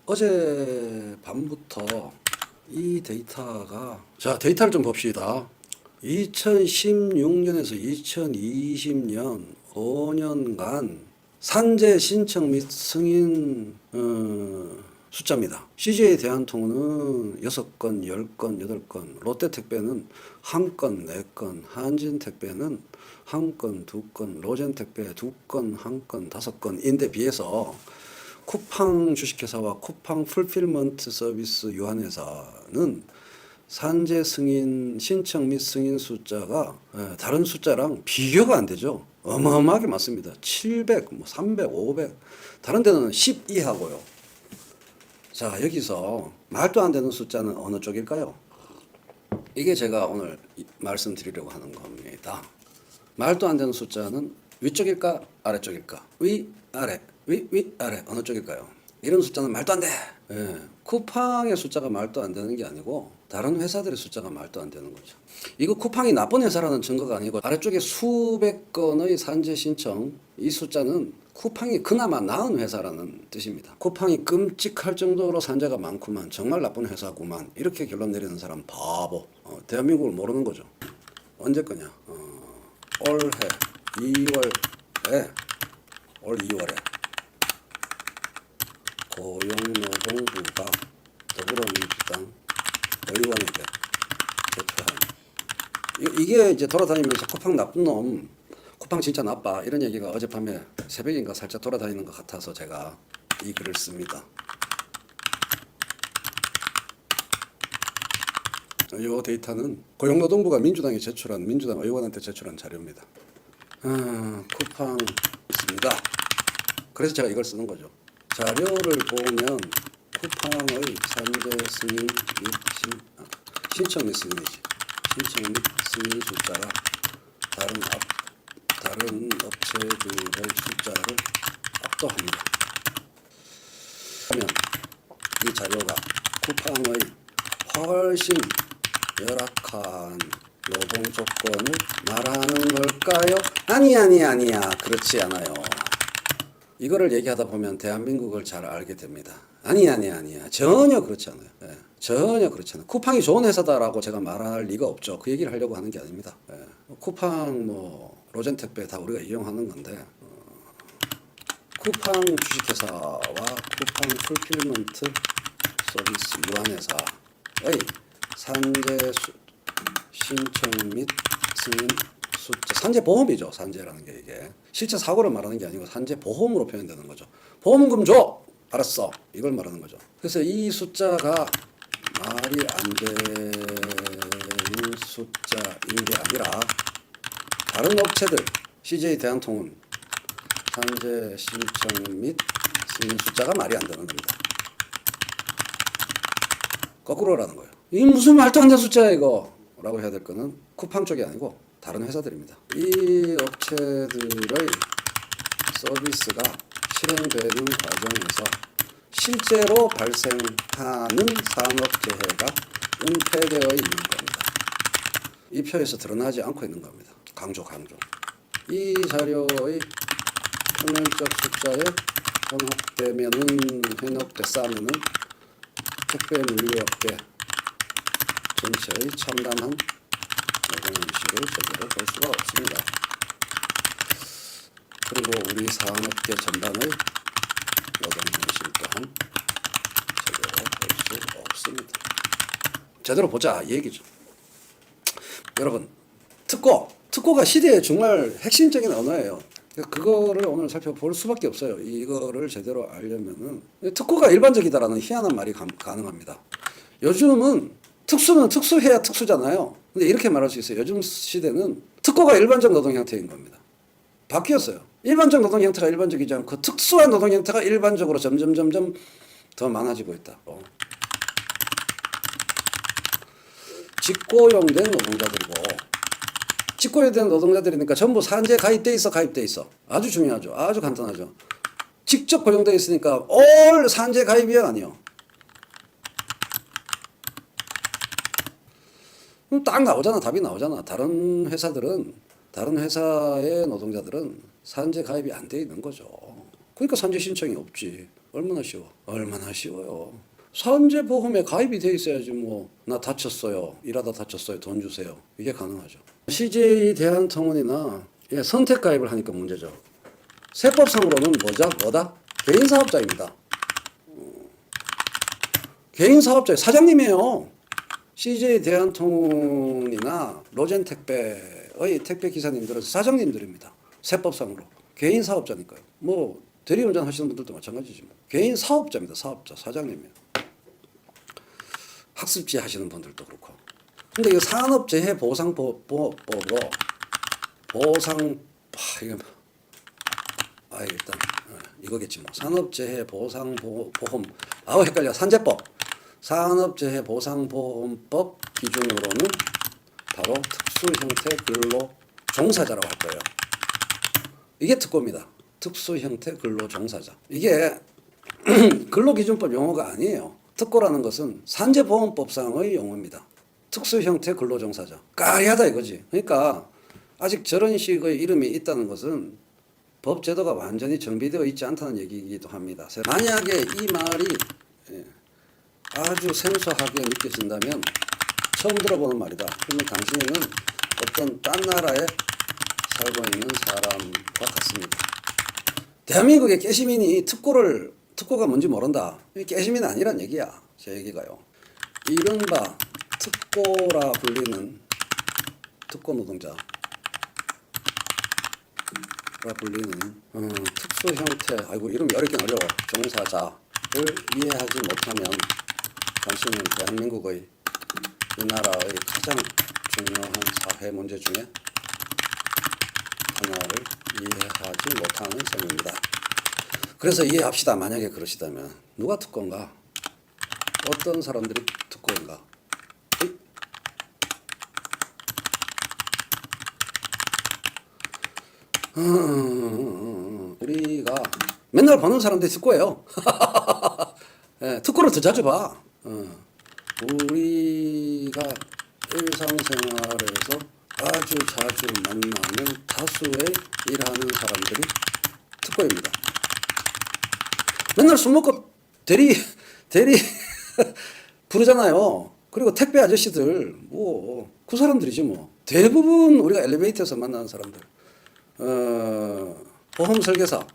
어제 밤부터 이 데이터가, 자, 데이터를 좀 봅시다. 2016년에서 2020년 5년간 산재 신청 및 승인 숫자입니다. CJ 대한통운은 6건, 10건, 8건, 롯데택배는 1건, 4건, 한진택배는 1건, 2건, 로젠택배 2건, 1건, 5건인데 비해서 쿠팡 주식회사와 쿠팡 풀필먼트 서비스 유한회사는 산재 승인 신청 및 승인 숫자가 다른 숫자랑 비교가 안 되죠. 어마어마하게 많습니다. 700, 300, 500. 다른 데는 10 이하고요. 자, 여기서 말도 안 되는 숫자는 어느 쪽일까요? 이게 제가 오늘 말씀드리려고 하는 겁니다. 말도 안 되는 숫자는 위쪽일까? 아래쪽일까? 위, 아래. 위, 아래. 어느 쪽일까요? 이런 숫자는 말도 안 돼. 예. 쿠팡의 숫자가 말도 안 되는 게 아니고 다른 회사들의 숫자가 말도 안 되는 거죠. 이거 쿠팡이 나쁜 회사라는 증거가 아니고 아래쪽에 수백 건의 산재 신청, 이 숫자는 쿠팡이 그나마 나은 회사라는 뜻입니다. 쿠팡이 끔찍할 정도로 산재가 많구만, 정말 나쁜 회사구만, 이렇게 결론 내리는 사람 바보. 대한민국을 모르는 거죠. 언제 거냐? 올해 2월에 올 2월에 고용노동부가 더불어민주당 의원에게 제출한, 이게 이제 돌아다니면서 쿠팡 나쁜 놈, 쿠팡 진짜 나빠, 이런 얘기가 어젯밤에 새벽인가 살짝 돌아다니는 것 같아서 제가 이 글을 씁니다. 이 데이터는 고용노동부가 민주당 의원한테 제출한 자료입니다. 쿠팡 있습니다. 그래서 제가 이걸 쓰는 거죠. 자료를 보면 쿠팡의 산재 승인 및 신청 및 승인이지. 신청 및 승인 숫자가 다른 업체들의 숫자를 압도합니다. 그러면 이 자료가 쿠팡의 훨씬 열악한 노동 조건을 말하는 걸까요? 아니야. 그렇지 않아요. 이거를 얘기하다 보면 대한민국을 잘 알게 됩니다. 아니야. 전혀 그렇지 않아요. 예, 전혀 그렇지 않아요. 쿠팡이 좋은 회사다라고 제가 말할 리가 없죠. 그 얘기를 하려고 하는 게 아닙니다. 예, 쿠팡, 로젠택배 다 우리가 이용하는 건데, 쿠팡 주식회사와 쿠팡 풀필먼트 서비스 유한회사의 산재 신청 및 승인 숫자, 산재보험이죠. 산재라는 게 이게 실제 사고를 말하는 게 아니고 산재보험으로 표현되는 거죠. 보험금 줘! 알았어. 이걸 말하는 거죠. 그래서 이 숫자가 말이 안 되는 숫자인 게 아니라 다른 업체들, CJ 대한통운 산재 신청 및 승인 숫자가 말이 안 되는 겁니다. 거꾸로라는 거예요. 이 무슨 말도 안 되는 숫자야 이거 라고 해야 될 거는 쿠팡 쪽이 아니고 다른 회사들입니다. 이 업체들의 서비스가 실행되는 과정에서 실제로 발생하는 산업재해가 은폐되어 있는 겁니다. 이 표에서 드러나지 않고 있는 겁니다. 강조. 이 자료의 표면적 숫자에 싸면은 택배 물류업계 전체의 참담한 노동현실을 제대로 볼 수가 없습니다. 그리고 우리 산업계 전반의 노동현실 또한 제대로 볼 수 없습니다. 제대로 보자 이 얘기죠. 여러분, 특고가 시대의 정말 핵심적인 언어예요. 그거를 오늘 살펴볼 수밖에 없어요. 이거를 제대로 알려면은 특고가 일반적이다라는 희한한 말이 가능합니다. 요즘은 특수는 특수해야 특수잖아요. 근데 이렇게 말할 수 있어요. 요즘 시대는 특고가 일반적 노동 형태인 겁니다. 바뀌었어요. 일반적 노동 형태가 일반적이지 않고 특수한 노동 형태가 일반적으로 점점 더 많아지고 있다. 직고용된 노동자들이고, 직고용된 노동자들이니까 전부 산재 가입돼 있어. 아주 중요하죠. 아주 간단하죠. 직접 고용돼 있으니까 올 산재 가입이야 아니요. 딱 나오잖아. 답이 나오잖아. 다른 회사의 노동자들은 산재 가입이 안 돼 있는 거죠. 그러니까 산재 신청이 없지. 얼마나 쉬워? 얼마나 쉬워요. 산재보험에 가입이 돼 있어야지 뭐 나 다쳤어요. 일하다 다쳤어요. 돈 주세요. 이게 가능하죠. CJ 대한통운이나 선택 가입을 하니까 문제죠. 세법상으로는 뭐다? 개인 사업자입니다. 개인 사업자 사장님이에요. CJ 대한통운이나 로젠택배의 택배 기사님들은 사장님들입니다. 세법상으로 개인 사업자니까요. 뭐 대리운전 하시는 분들도 마찬가지지 뭐. 개인 사업자입니다. 사업자 사장님이에요. 학습지 하시는 분들도 그렇고. 근데 이 산업재해보상법으로 이게 일단 이거겠지 뭐. 산업재해보상보험 헷갈려. 산재법. 산업재해보상보험법 기준으로는 바로 특수형태 근로종사자라고 할 거예요. 이게 특고입니다. 특수형태 근로종사자. 이게 근로기준법 용어가 아니에요. 특고라는 것은 산재보험법상의 용어입니다. 특수형태 근로종사자. 까리하다 이거지. 그러니까 아직 저런 식의 이름이 있다는 것은 법제도가 완전히 정비되어 있지 않다는 얘기이기도 합니다. 만약에 이 말이 아주 생소하게 느껴진다면 처음 들어보는 말이다. 그러면 당신은 어떤 딴 나라에 살고 있는 사람과 같습니다. 대한민국의 깨시민이 특고가 뭔지 모른다. 깨시민 아니란 얘기야. 제 얘기가요. 이른바 특고라 불리는 특고 노동자라 불리는 특수 형태 이름이 어렵긴 어려워. 종사자를 이해하지 못하면 당신은 대한민국의 이 나라의 가장 중요한 사회 문제 중에 하나를 이해하지 못하는 셈입니다. 그래서 이해합시다. 만약에 그러시다면 누가 특고인가? 어떤 사람들이 특고인가? 우리가 맨날 보는 사람들이 특고예요. 특고를 더 자주 봐. 우리가 일상생활에서 아주 자주 만나는 다수의 일하는 사람들이 특고입니다. 맨날 술 먹고 대리 부르잖아요. 그리고 택배 아저씨들 그 사람들이지 뭐. 대부분 우리가 엘리베이터에서 만나는 사람들. 보험 설계사,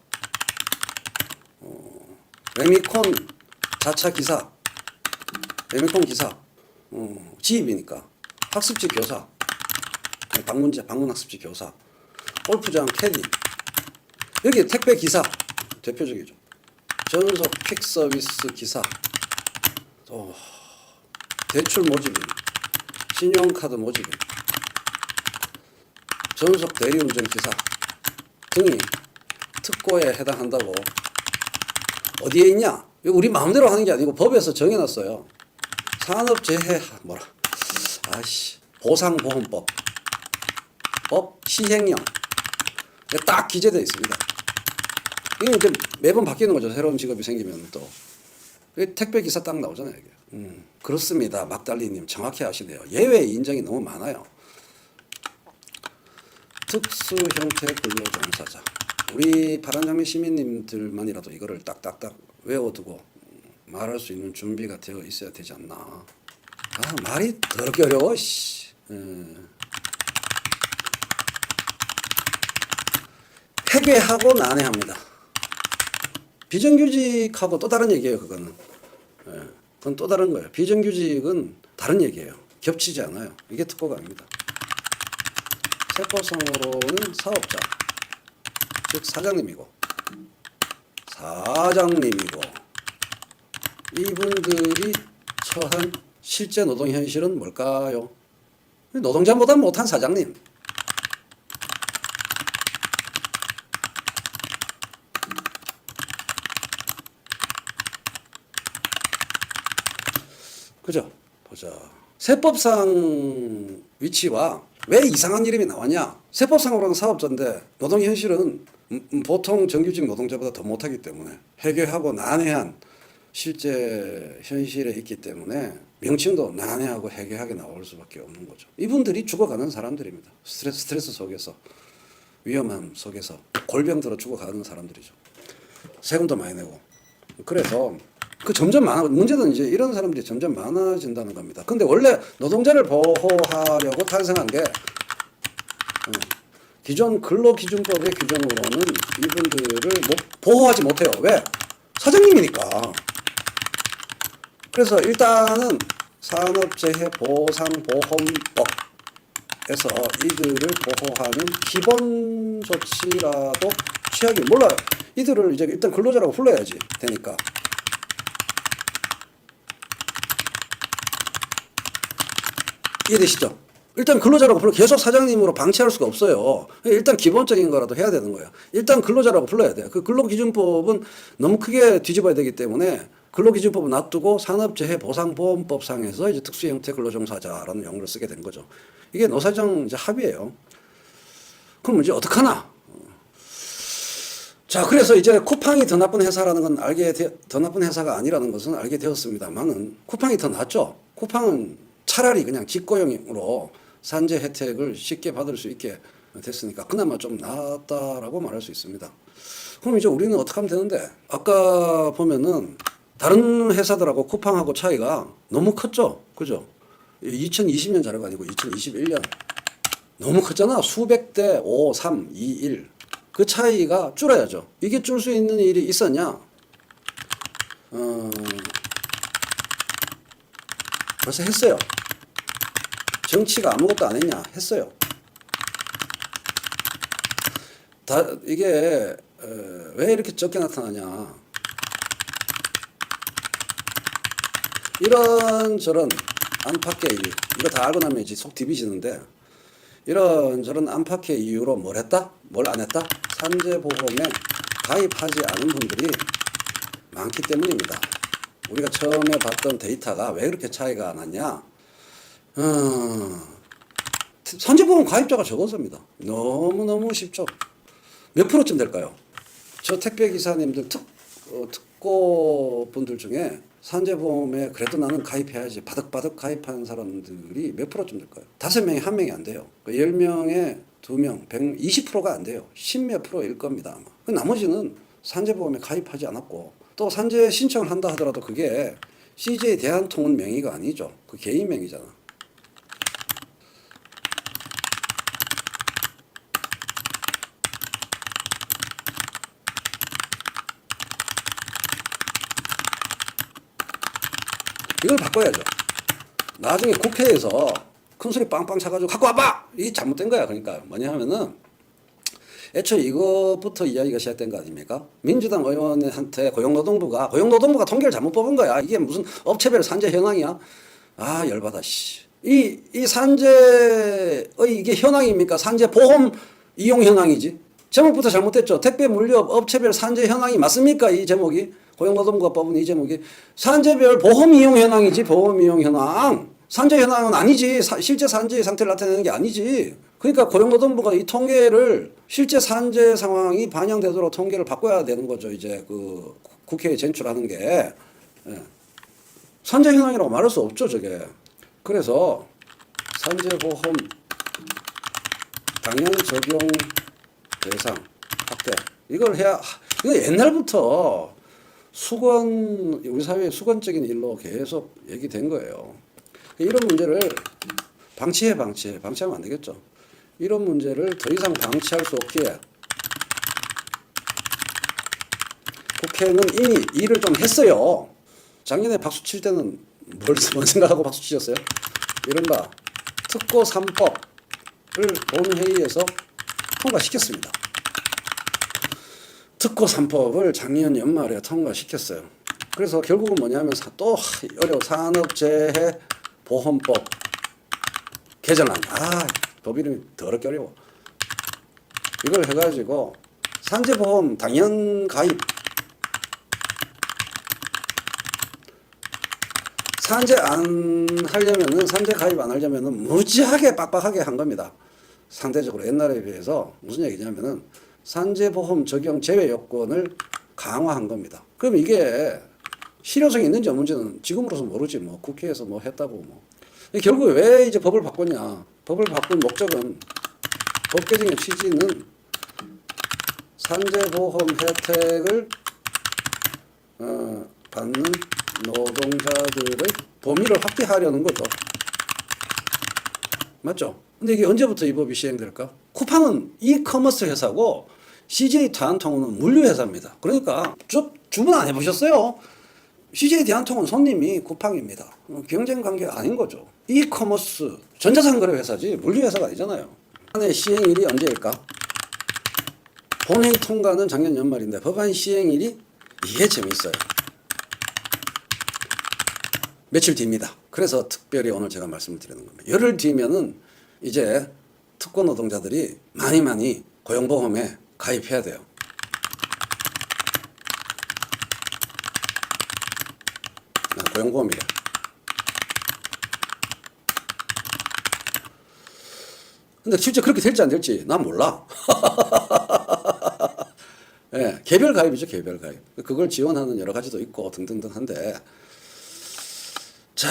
레미콘 자차 기사, 레미콘 기사, 지입이니까 학습지 교사, 방문 학습지 교사, 골프장 캐디, 여기 택배 기사 대표적이죠. 전속 퀵 서비스 기사, 또 대출 모집인, 신용카드 모집인, 전속 대리운전 기사 등이 특고에 해당한다고. 어디에 있냐? 우리 마음대로 하는 게 아니고 법에서 정해놨어요. 산업재해 보상보험법 시행령 딱 기재되어 있습니다. 이게 이제 매번 바뀌는 거죠. 새로운 직업이 생기면 또 택배 기사 딱 나오잖아요. 이게. 그렇습니다. 막달리님 정확히 아시네요. 예외 인정이 너무 많아요. 특수 형태 근로종사자. 우리 파란장미 시민님들만이라도 이거를 딱딱딱 외워두고 말할 수 있는 준비가 되어 있어야 되지 않나. 말이 더럽게 어려워. 회계하고 난해합니다. 비정규직하고 또 다른 얘기예요. 그건 또 다른 거예요. 비정규직은 다른 얘기예요. 겹치지 않아요. 이게 특고가 아닙니다. 세법상으로는 사업자, 즉 사장님이고 이분들이 처한 실제 노동 현실은 뭘까요? 노동자보다 못한 사장님. 그죠? 보자. 세법상 위치와 왜 이상한 이름이 나왔냐? 세법상으로는 사업자인데 노동 현실은 보통 정규직 노동자보다 더 못하기 때문에 해결하고 난해한 실제 현실에 있기 때문에 명칭도 난해하고 해결하게 나올 수밖에 없는 거죠. 이분들이 죽어가는 사람들입니다. 스트레스 속에서, 위험함 속에서 골병 들어 죽어가는 사람들이죠. 세금도 많이 내고 그래서 그 점점 문제는 이제 이런 사람들이 점점 많아진다는 겁니다. 근데 원래 노동자를 보호하려고 탄생한 게 기존 근로기준법의 규정으로는 이분들을 보호하지 못해요. 왜? 사장님이니까. 그래서 일단은 산업재해보상보험법에서 이들을 보호하는 기본 조치라도 취하기 몰라요. 이들을 이제 일단 근로자라고 불러야지 되니까. 이해되시죠? 일단 근로자라고 불러 계속 사장님으로 방치할 수가 없어요. 일단 기본적인 거라도 해야 되는 거예요. 일단 근로자라고 불러야 돼요. 그 근로기준법은 너무 크게 뒤집어야 되기 때문에 근로기준법을 놔두고 산업재해보상보험법상에서 이제 특수형태 근로종사자라는 용어를 쓰게 된 거죠. 이게 노사정 이제 합의예요. 그럼 이제 어떡하나? 자, 그래서 이제 쿠팡이 더 나쁜 회사라는 건 더 나쁜 회사가 아니라는 것은 알게 되었습니다만은 쿠팡이 더 낫죠. 쿠팡은 차라리 그냥 직고용으로 산재 혜택을 쉽게 받을 수 있게 됐으니까 그나마 좀 나았다라고 말할 수 있습니다. 그럼 이제 우리는 어떻게 하면 되는데, 아까 보면은 다른 회사들하고 쿠팡하고 차이가 너무 컸죠. 그죠? 2020년 자료가 아니고 2021년. 너무 컸잖아. 수백 대 5, 3, 2, 1. 그 차이가 줄어야죠. 이게 줄 수 있는 일이 있었냐? 벌써 했어요. 정치가 아무것도 안 했냐? 했어요. 이게 왜 이렇게 적게 나타나냐? 이런저런 안팎의 이유, 이거 다 알고 나면 이제 속 디비지는데, 이런저런 안팎의 이유로 뭘 했다? 뭘 안 했다? 산재보험에 가입하지 않은 분들이 많기 때문입니다. 우리가 처음에 봤던 데이터가 왜 그렇게 차이가 났냐? 산재보험 가입자가 적어서입니다. 너무너무 쉽죠. 몇 프로쯤 될까요? 저 택배기사님들 특고 분들 중에 산재보험에 그래도 나는 가입해야지 바득바득 가입하는 사람들이 몇 프로쯤 될까요? 5명에 1명이 안 돼요. 10명에 2명, 20%가 안 돼요. 10몇 프로일 겁니다, 아마. 그 나머지는 산재보험에 가입하지 않았고, 또 산재 신청을 한다 하더라도 그게 CJ 대한통운 명의가 아니죠. 그 개인 명의잖아. 이걸 바꿔야죠. 나중에 국회에서 큰 소리 빵빵 차가지고 갖고 와봐! 이게 잘못된 거야. 그러니까 뭐냐 하면은 애초에 이것부터 이야기가 시작된 거 아닙니까? 민주당 의원한테 고용노동부가 통계를 잘못 뽑은 거야. 이게 무슨 업체별 산재 현황이야? 아, 열받아, 씨. 이 산재의 이게 현황입니까? 산재 보험 이용 현황이지. 제목부터 잘못됐죠. 택배 물류업 업체별 산재 현황이 맞습니까? 이 제목이. 고용노동부가 뽑은 이 제목이. 산재별 보험 이용 현황이지. 보험 이용 현황. 산재 현황은 아니지. 실제 산재 상태를 나타내는 게 아니지. 그러니까 고용노동부가 이 통계를 실제 산재 상황이 반영되도록 통계를 바꿔야 되는 거죠. 이제 그 국회에 제출하는 게. 예. 산재 현황이라고 말할 수 없죠, 저게. 그래서 산재보험 당연 적용 대상 확대. 이걸 해야, 이거 옛날부터 우리 사회의 수건적인 일로 계속 얘기된 거예요. 이런 문제를 방치하면 안 되겠죠. 이런 문제를 더 이상 방치할 수 없기에 국회는 이미 일을 좀 했어요. 작년에 박수 칠 때는 뭔 생각하고 박수 치셨어요? 이른바 특고 3법을 본회의에서 통과시켰습니다. 특고 3법을 작년 연말에 통과시켰어요. 그래서 결국은 뭐냐면 또 어려워. 산업재해보험법 개정안. 법 이름이 더럽게 어려워. 이걸 해가지고 산재보험 당연 가입, 산재 가입 안 하려면은 무지하게 빡빡하게 한 겁니다. 상대적으로 옛날에 비해서 무슨 얘기냐면은 산재보험 적용 제외 요건을 강화한 겁니다. 그럼 이게 실효성이 있는지 없는지는 지금으로서 모르지 뭐. 국회에서 뭐 했다고 뭐. 결국 왜 이제 법을 바꿨냐? 법을 바꾼 목적은, 법 개정의 취지는 산재보험 혜택을 받는 노동자들의 범위를 확대하려는 거죠. 맞죠? 근데 이게 언제부터 이 법이 시행될까? 쿠팡은 이커머스 회사고 CJ 대한통운은 물류 회사입니다. 그러니까 주문 안 해보셨어요? CJ 대한통운 손님이 쿠팡입니다. 경쟁 관계가 아닌 거죠. 이커머스 전자상거래 회사지 물류 회사가 아니잖아요. 법안의 시행일이 언제일까? 본회의 통과는 작년 연말인데 법안 시행일이 이게 재밌어요. 며칠 뒤입니다. 그래서 특별히 오늘 제가 말씀을 드리는 겁니다. 열흘 뒤면은 이제 특권 노동자들이 많이 고용보험에 가입해야 돼요. 고용보험이래. 근데 실제 그렇게 될지 안 될지 난 몰라. 예, 개별 가입이죠, 개별 가입. 그걸 지원하는 여러 가지도 있고 등등등 한데, 자,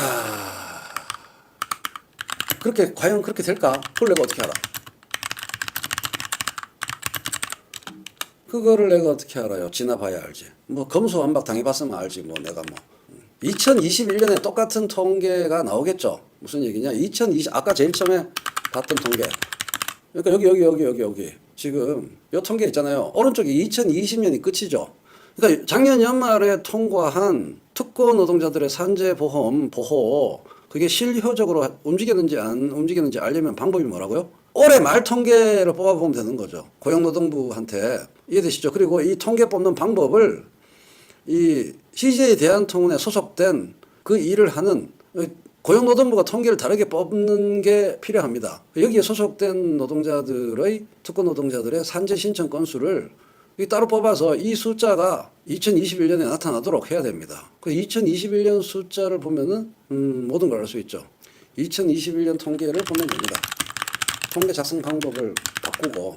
그렇게 과연 그렇게 될까? 그걸 내가 어떻게 알아? 그거를 내가 어떻게 알아요? 지나봐야 알지. 뭐 검수완박 당해봤으면 알지. 뭐 내가 뭐 2021년에 똑같은 통계가 나오겠죠. 무슨 얘기냐? 아까 제일 처음에 봤던 통계. 그러니까 여기 지금 요 통계 있잖아요. 오른쪽에 2020년이 끝이죠. 그러니까 작년 연말에 통과한 특권 노동자들의 산재보험 보호, 그게 실효적으로 움직였는지 안 움직였는지 알려면 방법이 뭐라고요? 올해 말 통계를 뽑아보면 되는 거죠. 고용노동부한테. 이해되시죠? 그리고 이 통계 뽑는 방법을 이 CJ 대한통운에 소속된 그 일을 하는 고용노동부가 통계를 다르게 뽑는 게 필요합니다. 여기에 소속된 노동자들의, 특권 노동자들의 산재 신청 건수를 따로 뽑아서 이 숫자가 2021년에 나타나도록 해야 됩니다. 그 2021년 숫자를 보면은 모든 걸 알 수 있죠. 2021년 통계를 보면 됩니다. 통계 작성 방법을 바꾸고,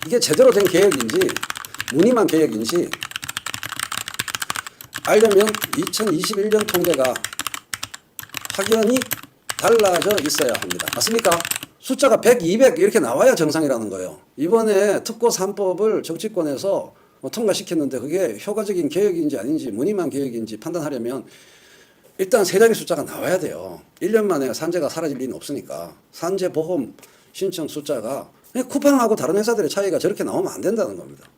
이게 제대로 된 계획인지 무늬만 계획인지 알려면 2021년 통계가 확연히 달라져 있어야 합니다. 맞습니까? 숫자가 100, 200 이렇게 나와야 정상이라는 거예요. 이번에 특고 3법을 정치권에서 통과시켰는데 그게 효과적인 계획인지 아닌지, 무늬만 계획인지 판단하려면 일단 세 자리 숫자가 나와야 돼요. 1년 만에 산재가 사라질 리는 없으니까. 산재보험 신청 숫자가 쿠팡하고 다른 회사들의 차이가 저렇게 나오면 안 된다는 겁니다.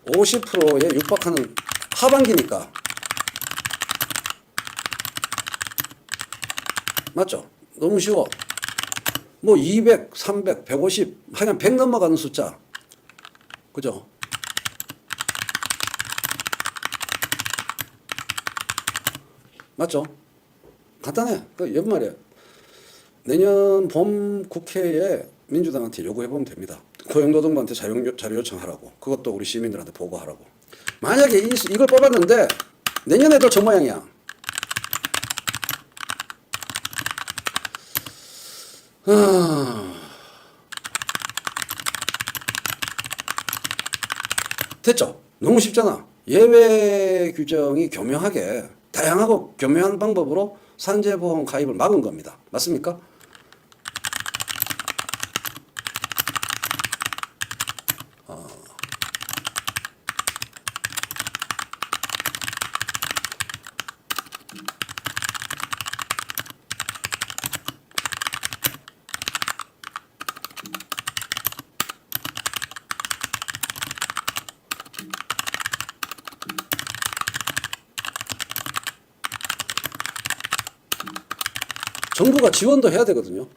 (50%에) 육박하는 하반기니까. 맞죠? 너무 쉬워. 뭐 200, 300, 150, 하여간 100 넘어가는 숫자. 그죠? 맞죠? 간단해. 그 연말에 내년 봄 국회에 민주당한테 요구해보면 됩니다. 고용노동부한테 자료 요청하라고. 그것도 우리 시민들한테 보고하라고. 만약에 이걸 뽑았는데 내년에도 저 모양이야. 됐죠? 너무 쉽잖아. 예외 규정이 교묘하게, 다양하고 교묘한 방법으로 산재보험 가입을 막은 겁니다. 맞습니까? 정부가 지원도 해야 되거든요.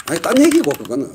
아니, 딴 얘기고, 그거는.